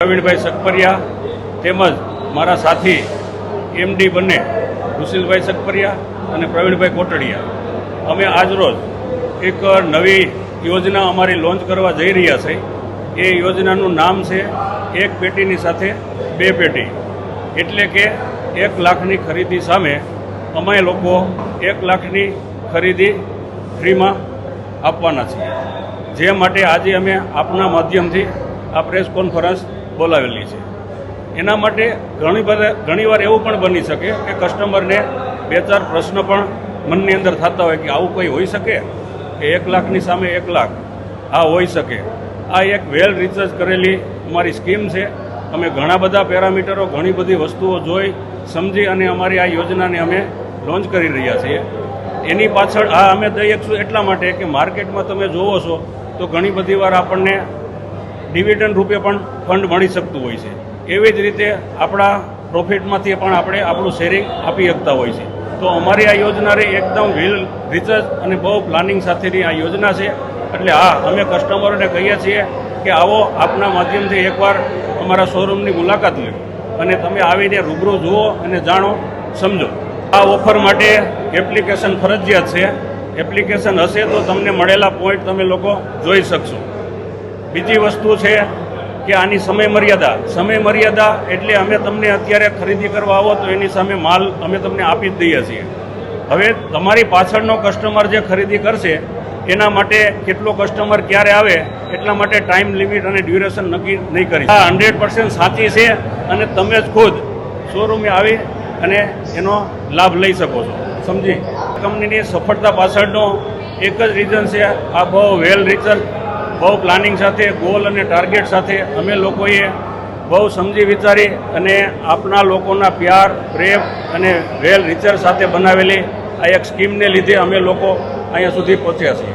પ્રવીણભાઈ સકપરિયા તેમજ મારા સાથી એમડી બંને ઋષિલભાઈ સકપરિયા અને પ્રવીણભાઈ કોટડિયા અમે આજરોજ એક નવી યોજના અમારી લોન્ચ કરવા જઈ રહ્યા છે। એ યોજનાનું નામ છે એક પેટીની સાથે બે પેટી, એટલે કે 1 લાખની ખરીદી સામે અમે લોકો 1 લાખની ખરીદી ફ્રીમાં આપવાના છીએ। જે માટે આજે અમે આપના માધ્યમથી આ પ્રેસ કોન્ફરન્સ બોલાવેલી છે। એના માટે ઘણીવાર એવું પણ બની શકે કે કસ્ટમરને 2-4 પ્રશ્ન પણ મનની અંદર થતા હોય કે આવું કોઈ હોઈ શકે કે 1 લાખની સામે 1 લાખ? આ હોઈ શકે। આ એક વેલ રિસર્ચ કરેલી અમારી સ્કીમ છે। અમે ઘણા બધા પેરામીટરો, ઘણી બધી વસ્તુઓ જોઈ સમજી અને અમારી આ યોજનાને અમે લોન્ચ કરી રહ્યા છીએ। એની પાછળ આ અમે દઈએ છું એટલા માટે કે માર્કેટમાં તમે જોવો છો તો ઘણી બધી વાર આપણને ડિવિડન્ડ રૂપે પણ ફંડ મળી શકતું હોય છે। એવી જ રીતે આપણા પ્રોફિટમાંથી પણ આપણે આપણું શેરિંગ આપી શકતા હોય છે। તો અમારી આ યોજના એકદમ વેલ રિસર્ચ અને બહુ પ્લાનિંગ સાથેની આ યોજના છે। એટલે હા, અમે કસ્ટમરોને કહીએ છીએ કે આવો, આપના માધ્યમથી એકવાર અમારા શોરૂમની મુલાકાત લો અને તમે આવીને રૂબરૂ જુઓ અને જાણો, સમજો। આ ઓફર માટે એપ્લિકેશન ફરજિયાત છે। એપ્લિકેશન હશે તો તમને મળેલા પોઈન્ટ તમે લોકો જોઈ શકશો। બીજી વસ્તુ છે કે આની સમય મર્યાદા એટલે અમે તમને અત્યારે ખરીદી કરવા આવો તો એની સામે માલ અમે તમને આપી જ દઈએ છીએ। હવે તમારી પાછળનો કસ્ટમર જે ખરીદી કરશે એના માટે કેટલો કસ્ટમર ક્યારે આવે એટલા માટે ટાઈમ લિમિટ અને ડ્યુરેશન નક્કી નહીં કરી। આ 100% સાચી છે અને તમે જ ખુદ શોરૂમે આવી અને એનો લાભ લઈ શકો છો, સમજી। કંપનીની સફળતા પાછળનો એક જ રીઝન છે, આ બહુ વેલ રિસર્ચ, બહુ પ્લાનિંગ સાથે, ગોલ અને ટાર્ગેટ સાથે અમે લોકોએ બહુ સમજી વિચારી અને આપના લોકોના પ્યાર, પ્રેમ અને વેલ રિસર્ચ સાથે બનાવેલી આ એક સ્કીમને લીધે અમે લોકો અહીંયા સુધી પહોંચ્યા છીએ।